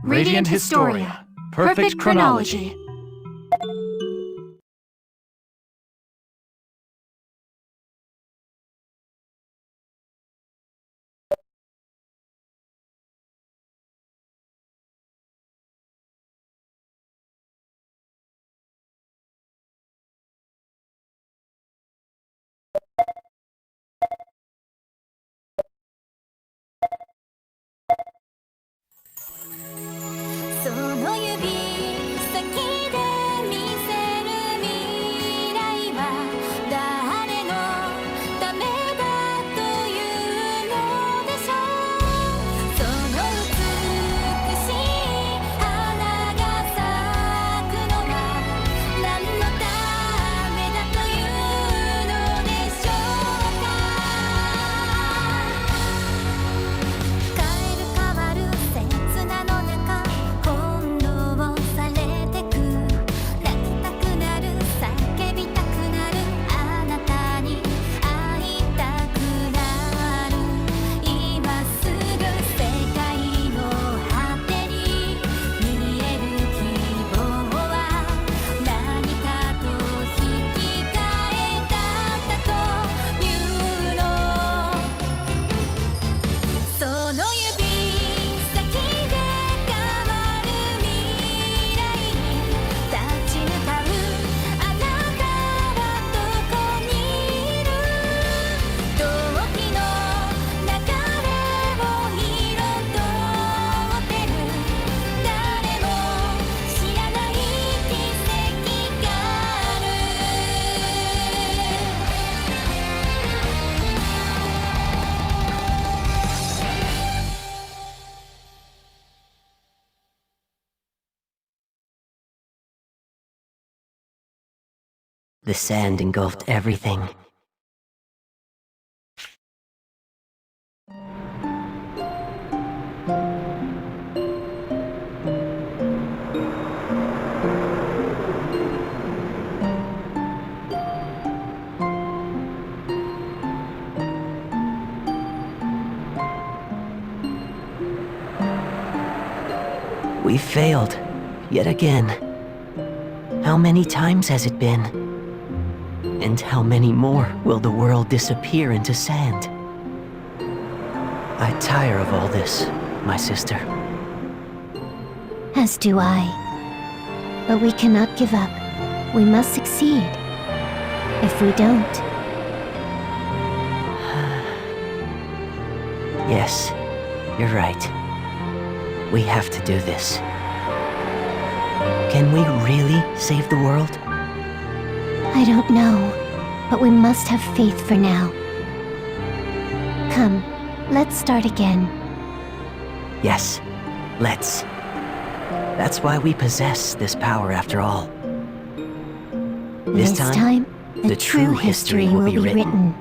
Radiant Historia. Perfect chronology. The sand engulfed everything. We failed, yet again. How many times has it been? And how many more will the world disappear into sand? I tire of all this, my sister. As do I. But we cannot give up. We must succeed. If we don't... Yes, you're right. We have to do this. Can we really save the world? I don't know, but we must have faith for now. Come, let's start again. Yes, let's. That's why we possess this power after all. This time, the true history will be written.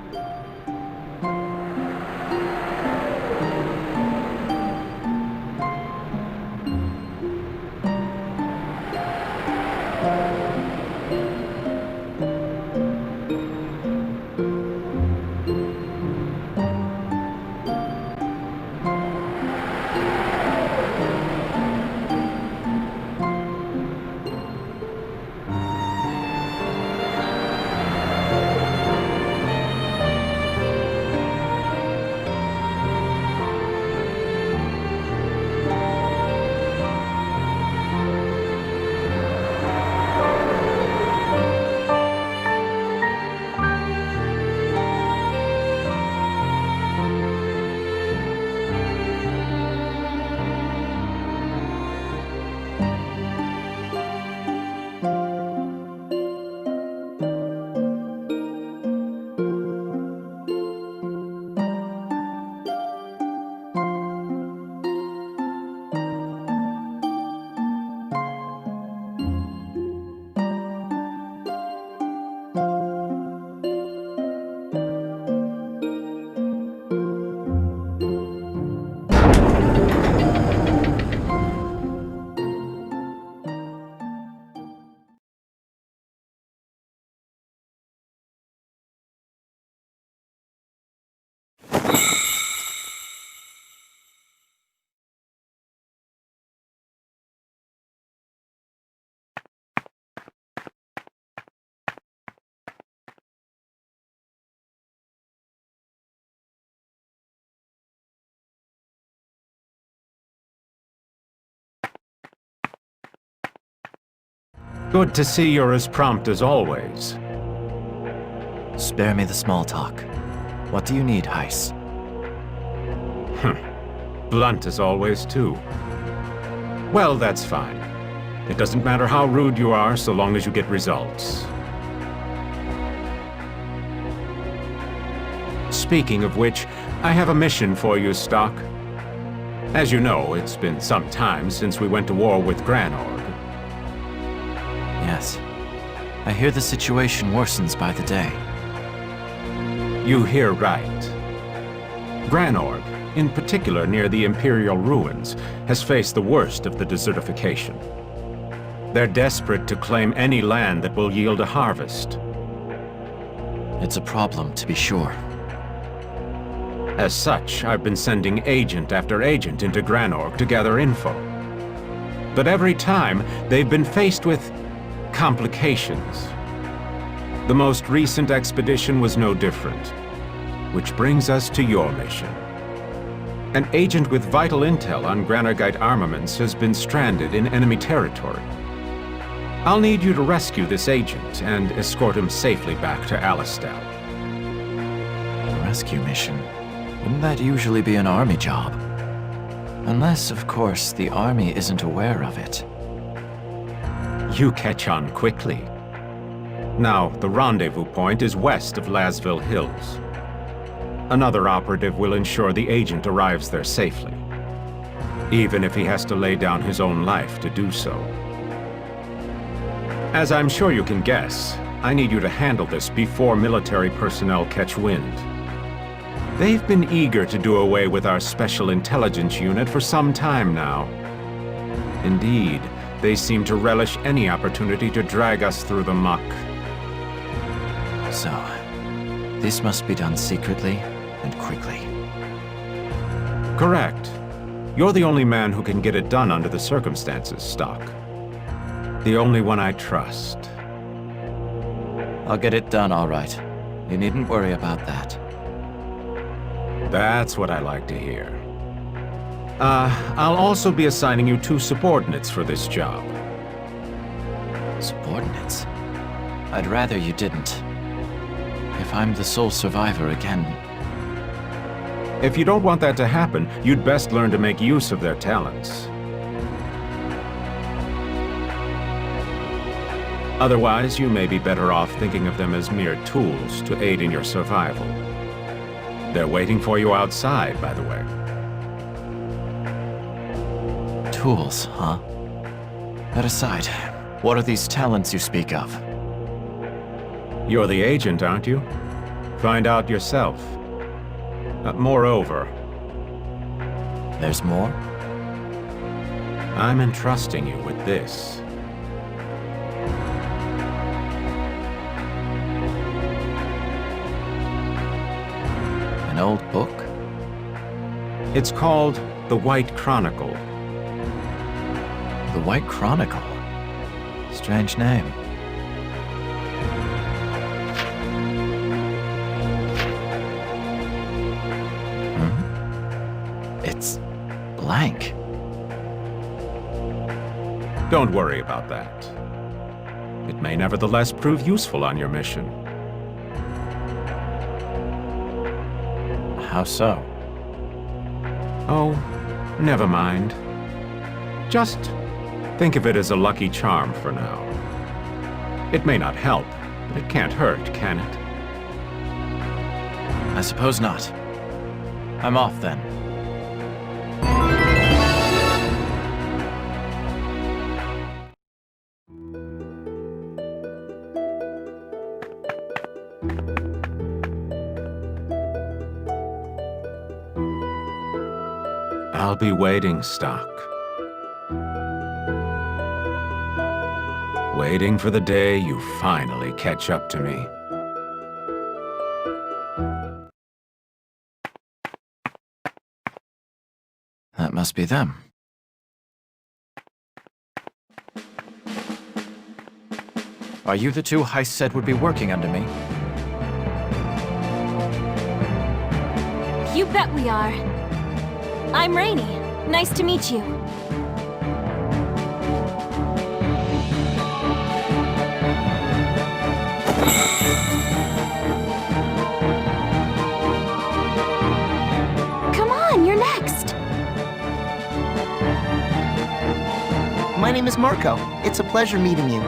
Good to see you're as prompt as always. Spare me the small talk. What do you need, Heiss? Blunt as always, too. Well, that's fine. It doesn't matter how rude you are, so long as you get results. Speaking of which, I have a mission for you, Stocke. As you know, it's been some time since we went to war with Granorg. Yes. I hear the situation worsens by the day. You hear right. Granorg, in particular near the Imperial ruins, has faced the worst of the desertification. They're desperate to claim any land that will yield a harvest. It's a problem, to be sure. As such, I've been sending agent after agent into Granorg to gather info. But every time, they've been faced with complications. The most recent expedition was no different. Which brings us to your mission. An agent with vital intel on Granorgite armaments has been stranded in enemy territory. I'll need you to rescue this agent and escort him safely back to Alistel. A rescue mission? Wouldn't that usually be an army job? Unless, of course, the army isn't aware of it. You catch on quickly. Now, the rendezvous point is west of Lasville Hills. Another operative will ensure the agent arrives there safely, even if he has to lay down his own life to do so. As I'm sure you can guess, I need you to handle this before military personnel catch wind. They've been eager to do away with our Special Intelligence Unit for some time now. Indeed, they seem to relish any opportunity to drag us through the muck. So, this must be done secretly and quickly. Correct. You're the only man who can get it done under the circumstances, Stocke. The only one I trust. I'll get it done, all right. You needn't worry about that. That's what I like to hear. I'll also be assigning you 2 subordinates for this job. Subordinates? I'd rather you didn't. If I'm the sole survivor again... If you don't want that to happen, you'd best learn to make use of their talents. Otherwise, you may be better off thinking of them as mere tools to aid in your survival. They're waiting for you outside, by the way. Tools, huh? That aside, what are these talents you speak of? You're the agent, aren't you? Find out yourself. Moreover... There's more? I'm entrusting you with this. An old book? It's called the White Chronicle. The White Chronicle? Strange name. It's blank. Don't worry about that. It may nevertheless prove useful on your mission. How so? Oh, never mind. Just think of it as a lucky charm for now. It may not help, but it can't hurt, can it? I suppose not. I'm off then. I'll be waiting, Stocke. Waiting for the day you finally catch up to me. That must be them. Are you the 2 Heiss said would be working under me? You bet we are. I'm Rainey. Nice to meet you. my name is Marco. It's a pleasure meeting you.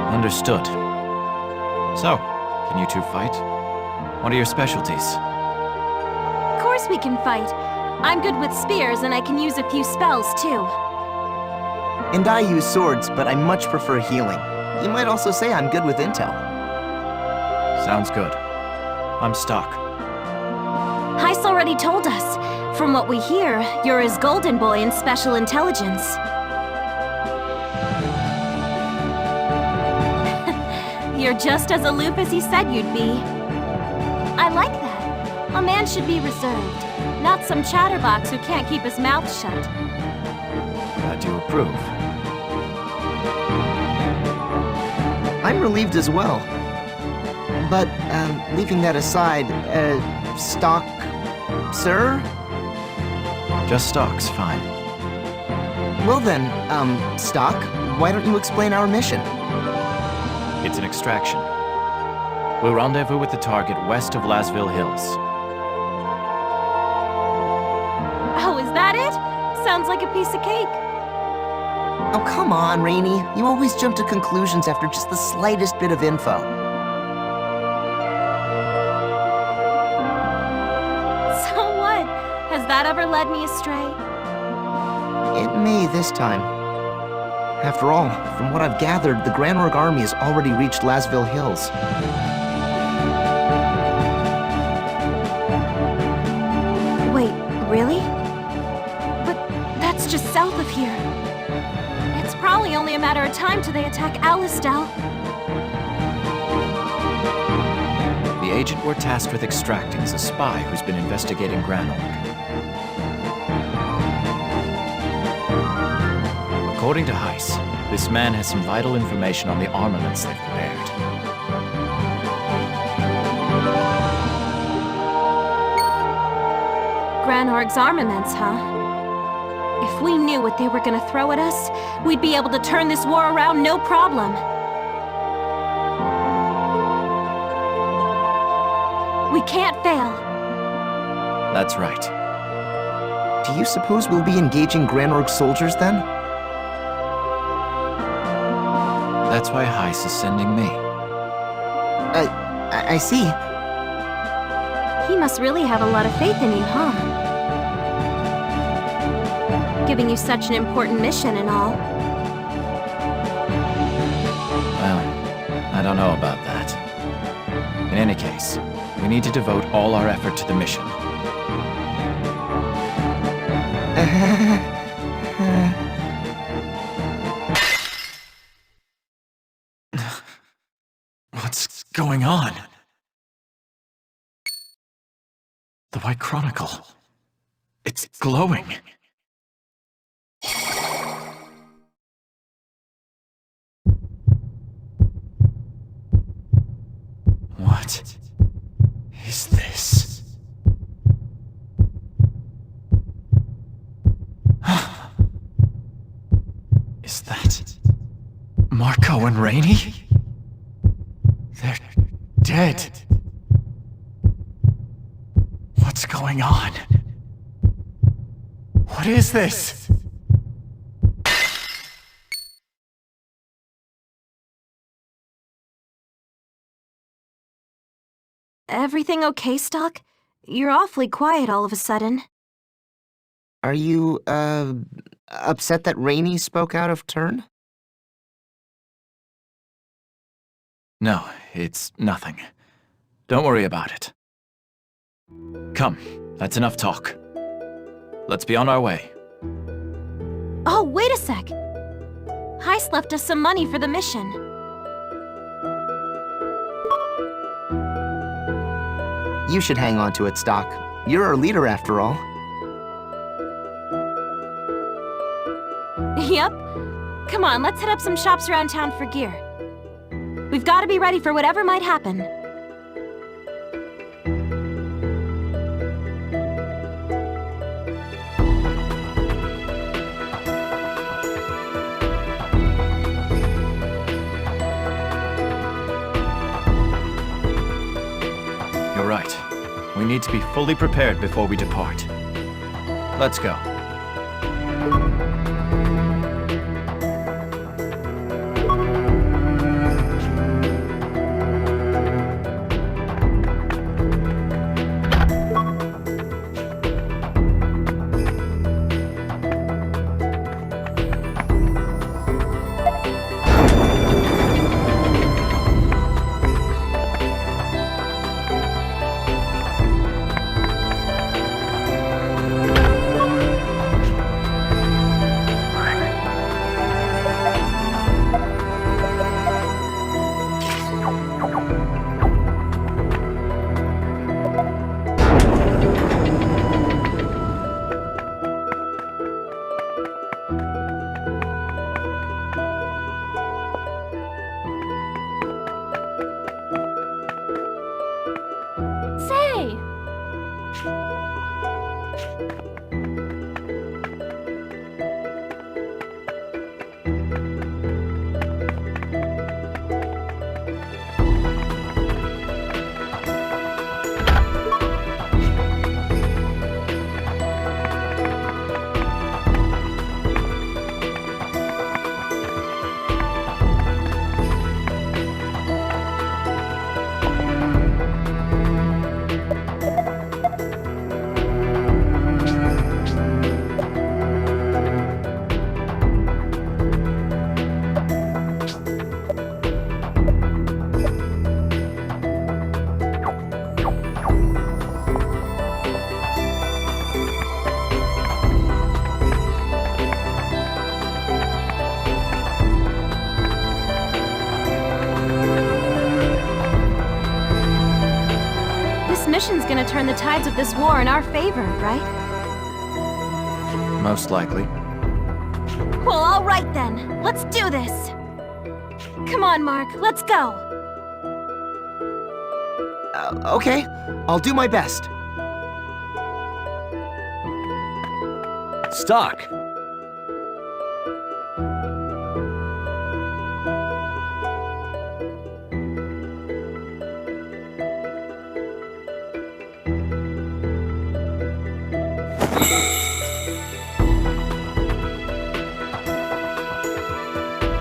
Understood. So, can you two fight? What are your specialties? Of course we can fight. I'm good with spears and I can use a few spells too. And I use swords, but I much prefer healing. You might also say I'm good with intel. Sounds good. I'm Stocke. Heist already told us. From what we hear, you're his golden boy in special intelligence. You're just as aloof as he said you'd be. I like that. A man should be reserved, not some chatterbox who can't keep his mouth shut. Glad you approve. I'm relieved as well. But, leaving that aside, Stocke... Sir? Just Stocke's fine. Well then, Stocke, why don't you explain our mission? It's an extraction. We'll rendezvous with the target west of Lasville Hills. Oh, is that it? Sounds like a piece of cake. Oh, come on, Rainey. You always jump to conclusions after just the slightest bit of info. So what? Has that ever led me astray? It may this time. After all, from what I've gathered, the Granorg army has already reached Lasville Hills. Wait, really? But that's just south of here. It's probably only a matter of time till they attack Alistel. The agent we're tasked with extracting is a spy who's been investigating Granorg. According to Heist, this man has some vital information on the armaments they've prepared. Granorg's armaments, huh? If we knew what they were gonna throw at us, we'd be able to turn this war around no problem. We can't fail. That's right. Do you suppose we'll be engaging Granorg soldiers then? That's why Heist is sending me. I see. He must really have a lot of faith in you, huh? Giving you such an important mission and all. Well, I don't know about that. In any case, we need to devote all our effort to the mission. What's going on? The White Chronicle. It's glowing. What is this? Is that Marco and Rainey? They're dead. What's going on? What is this? Everything okay, Stocke? You're awfully quiet all of a sudden. Are you, upset that Rainey spoke out of turn? No, it's nothing. Don't worry about it. Come, that's enough talk. Let's be on our way. Oh, wait a sec! Heist left us some money for the mission. You should hang on to it, Stocke. You're our leader after all. Yep. Come on, let's hit up some shops around town for gear. We've got to be ready for whatever might happen. need to be fully prepared before we depart. Let's go. Say! This mission's gonna turn the tides of this war in our favor, right? Most likely. Well, all right then. Let's do this. Come on, Mark. Let's go. Okay, I'll do my best. Stocke!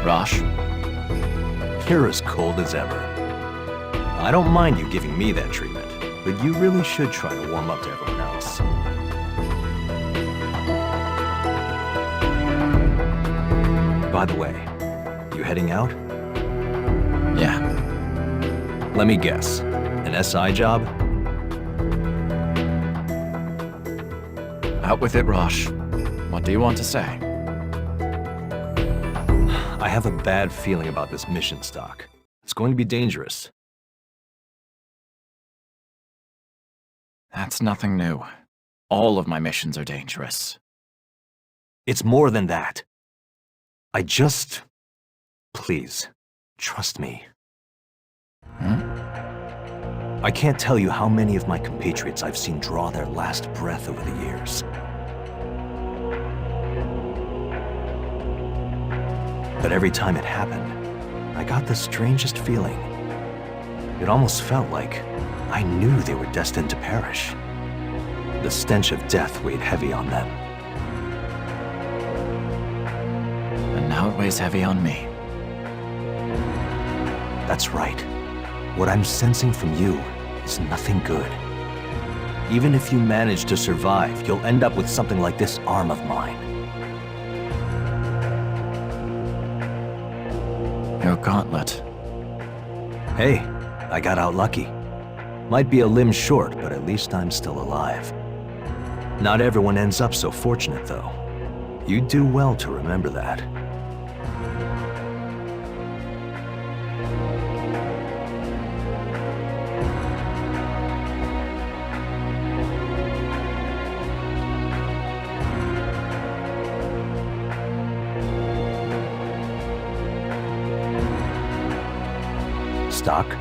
Rosh? You're as cold as ever. I don't mind you giving me that treatment, but you really should try to warm up to everyone else. By the way, you heading out? Yeah. Let me guess. An SI job? Out with it, Rosh. What do you want to say? I have a bad feeling about this mission, Stocke. It's going to be dangerous. That's nothing new. All of my missions are dangerous. It's more than that. Please, trust me. I can't tell you how many of my compatriots I've seen draw their last breath over the years. But every time it happened, I got the strangest feeling. It almost felt like I knew they were destined to perish. The stench of death weighed heavy on them. And now it weighs heavy on me. That's right. What I'm sensing from you is nothing good. Even if you manage to survive, you'll end up with something like this arm of mine. Your gauntlet. Hey, I got out lucky. Might be a limb short, but at least I'm still alive. Not everyone ends up so fortunate, though. You do well to remember that. Stocke?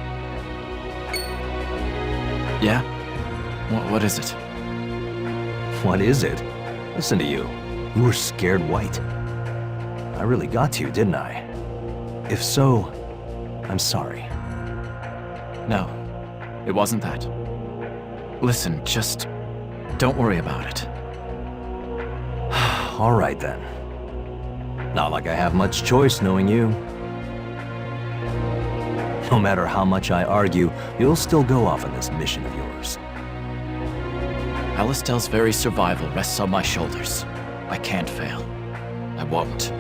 Yeah? What is it? What is it? Listen to you. You were scared white. I really got to you, didn't I? If so, I'm sorry. No, it wasn't that. Listen, just don't worry about it. All right then. Not like I have much choice knowing you. No matter how much I argue, you'll still go off on this mission of yours. Alistel's very survival rests on my shoulders. I can't fail. I won't.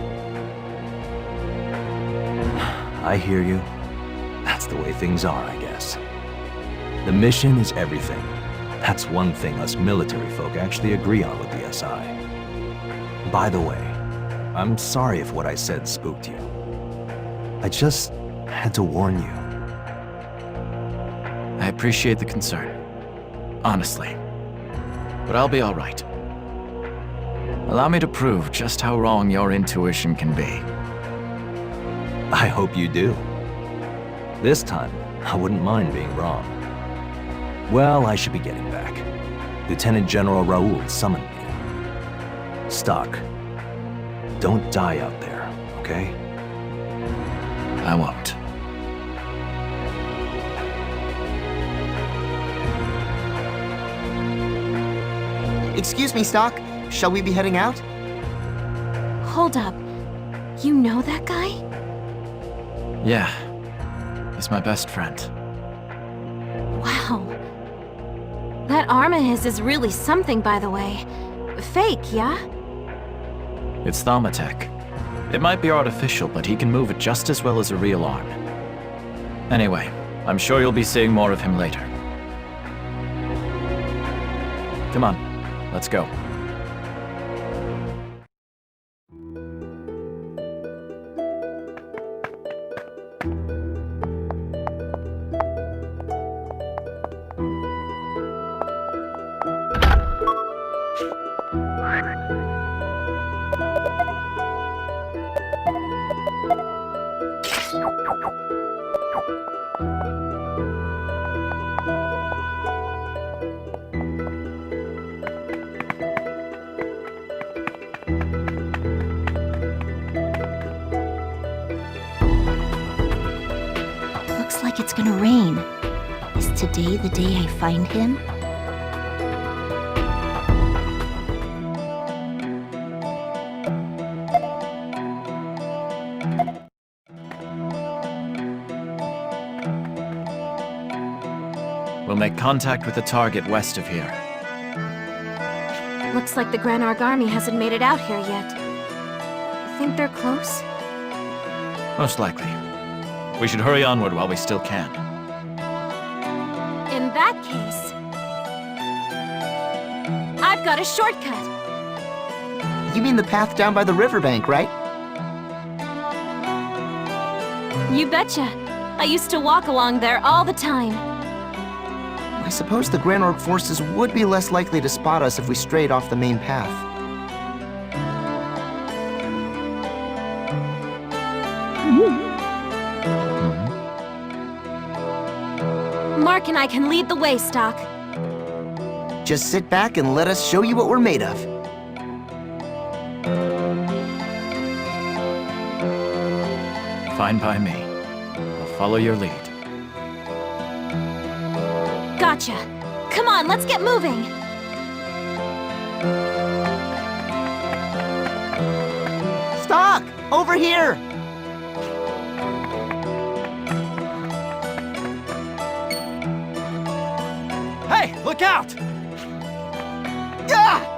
I hear you. That's the way things are, I guess. The mission is everything. That's one thing us military folk actually agree on with the SI. By the way, I'm sorry if what I said spooked you. I just had to warn you. I appreciate the concern. Honestly. But I'll be all right. Allow me to prove just how wrong your intuition can be. I hope you do. This time, I wouldn't mind being wrong. Well, I should be getting back. Lieutenant General Raoul summoned me. Stocke, don't die out there, okay? I won't. Excuse me, Stocke. Shall we be heading out? Hold up. You know that guy? Yeah. He's my best friend. Wow. That arm of his is really something, by the way. Fake, yeah? It's Thaumatech. It might be artificial, but he can move it just as well as a real arm. Anyway, I'm sure you'll be seeing more of him later. Come on, let's go. Looks like it's gonna rain. Is today the day I find him? We'll make contact with the target west of here. Looks like the Granorg army hasn't made it out here yet. You think they're close? Most likely. We should hurry onward while we still can. In that case... I've got a shortcut! You mean the path down by the riverbank, right? You betcha. I used to walk along there all the time. I suppose the Granorg forces would be less likely to spot us if we strayed off the main path. Mark and I can lead the way, Stocke. Just sit back and let us show you what we're made of. Fine by me. I'll follow your lead. Gotcha. Come on, let's get moving. Stocke! Over here! Hey, look out! Ah!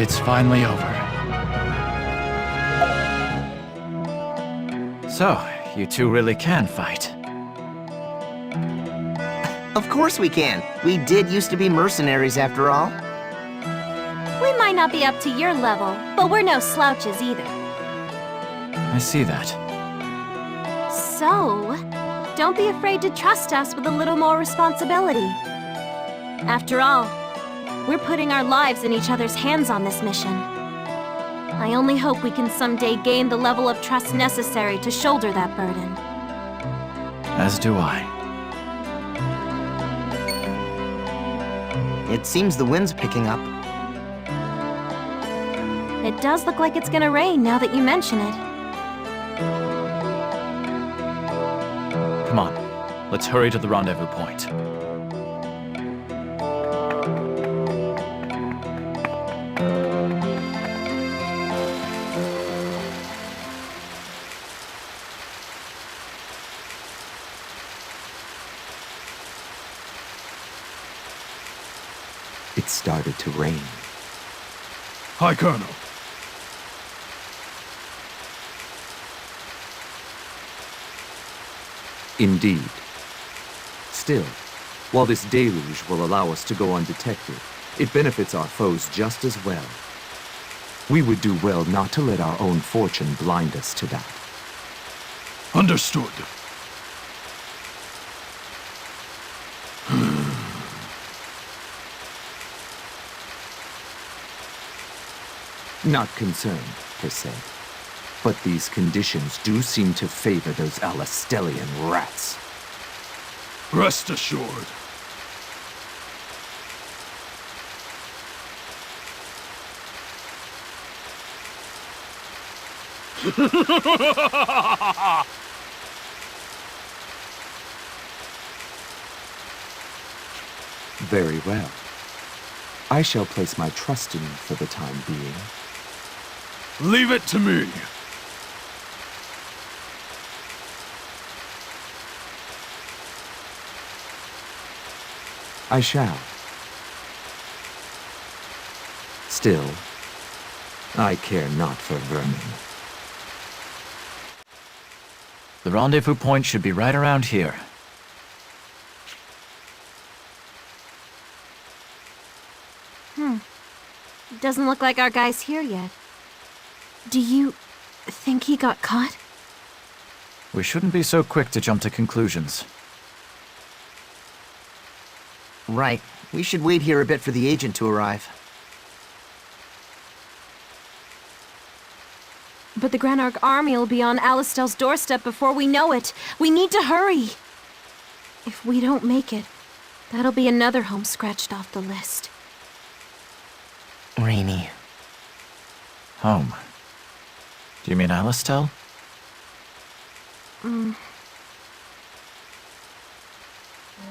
It's finally over. So, you two really can fight. Of course we can. We did used to be mercenaries after all. We might not be up to your level, but we're no slouches either. I see that. So, don't be afraid to trust us with a little more responsibility. After all, we're putting our lives in each other's hands on this mission. I only hope we can someday gain the level of trust necessary to shoulder that burden. As do I. It seems the wind's picking up. It does look like it's gonna rain now that you mention it. Come on, let's hurry to the rendezvous point. It started to rain. Hi, Colonel. Indeed. Still, while this deluge will allow us to go undetected, it benefits our foes just as well. We would do well not to let our own fortune blind us to that. Understood. Not concerned, per se. But these conditions do seem to favor those Alistelian rats. Rest assured. Very well. I shall place my trust in you for the time being. Leave it to me. I shall. Still, I care not for vermin. The rendezvous point should be right around here. Doesn't look like our guy's here yet. Do you think he got caught? We shouldn't be so quick to jump to conclusions. Right. We should wait here a bit for the agent to arrive. But the Granorg army will be on Alistel's doorstep before we know it. We need to hurry. If we don't make it, that'll be another home scratched off the list. Rainy. Home. Do you mean Alistel?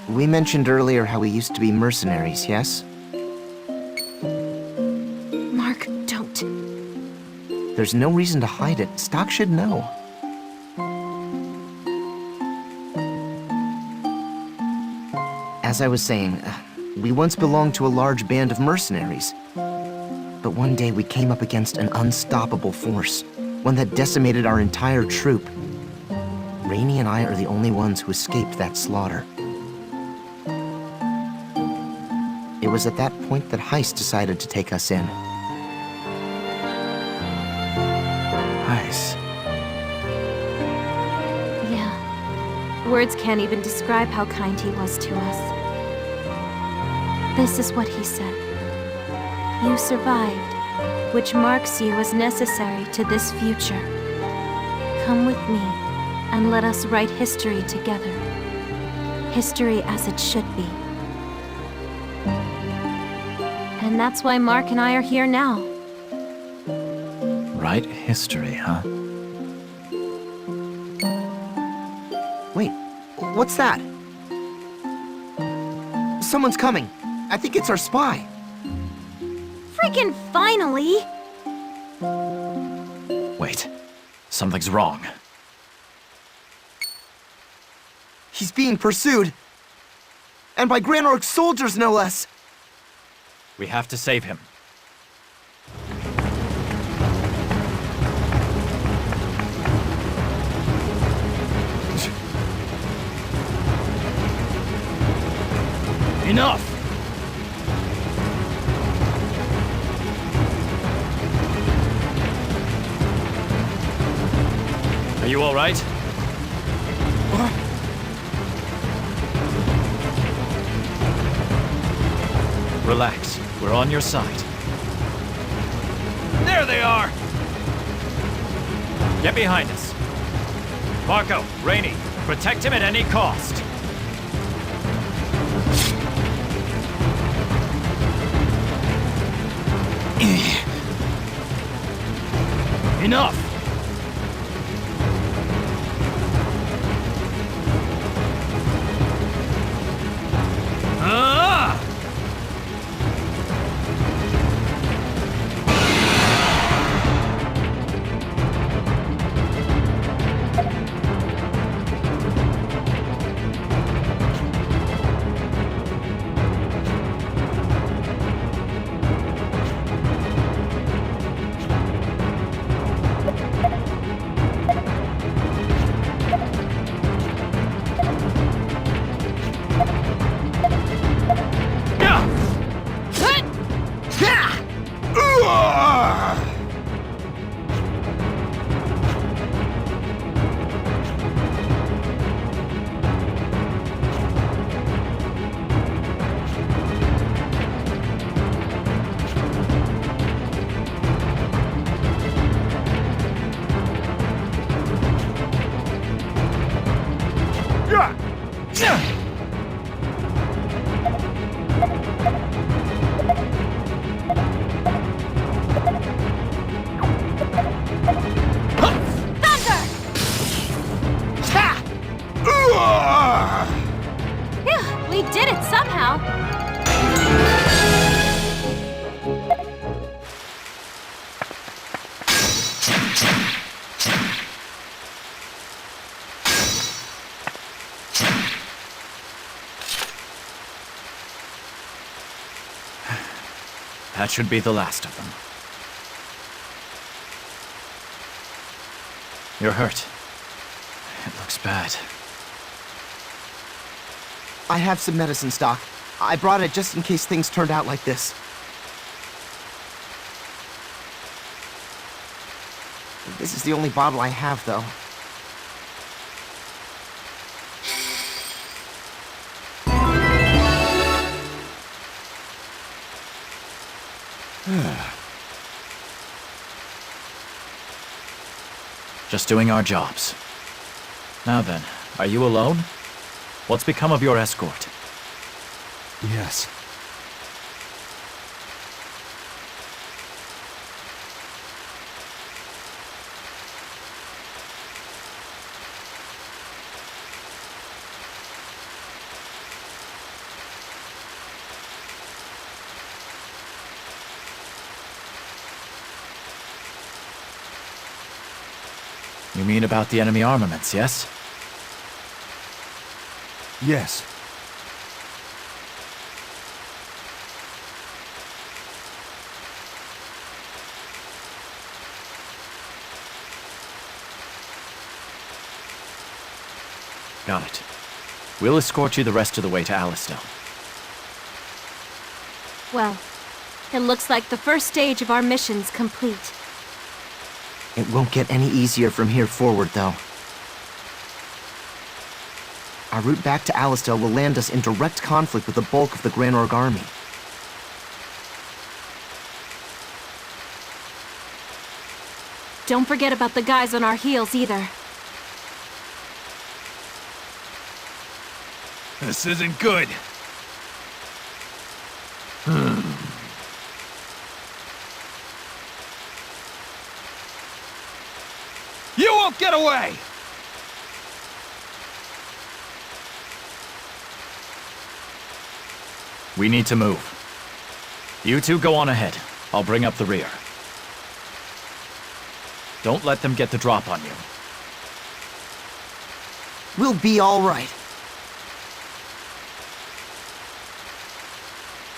We mentioned earlier how we used to be mercenaries, yes? Mark, don't. There's no reason to hide it. Stocke should know. As I was saying, we once belonged to a large band of mercenaries. But one day we came up against an unstoppable force, one that decimated our entire troop. Rainy and I are the only ones who escaped that slaughter. It was at that point that Heist decided to take us in. Nice. Yeah. Words can't even describe how kind he was to us. This is what he said. You survived, which marks you as necessary to this future. Come with me, and let us write history together. History as it should be. And that's why Mark and I are here now. Write history, huh? Wait, what's that? Someone's coming. I think it's our spy. Freaking finally! Wait. Something's wrong. He's being pursued. And by Granorg's soldiers, no less. We have to save him. Enough! Are you all right? Relax. We're on your side. There they are! Get behind us. Marco, Rainey, protect him at any cost. Enough! We did it somehow! That should be the last of them. You're hurt. It looks bad. I have some medicine, Stocke. I brought it just in case things turned out like this. This is the only bottle I have, though. Just doing our jobs. Now then, are you alone? What's become of your escort? Yes. You mean about the enemy armaments, yes? Yes. Got it. We'll escort you the rest of the way to Alistel. Well, it looks like the first stage of our mission's complete. It won't get any easier from here forward, though. Our route back to Alistel will land us in direct conflict with the bulk of the Granorg army. Don't forget about the guys on our heels either. This isn't good. You won't get away! We need to move. You two go on ahead. I'll bring up the rear. Don't let them get the drop on you. We'll be all right.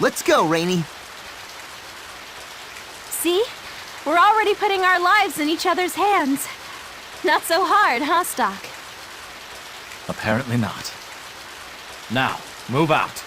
Let's go, Rainey. See? We're already putting our lives in each other's hands. Not so hard, huh, Stocke? Apparently not. Now, move out.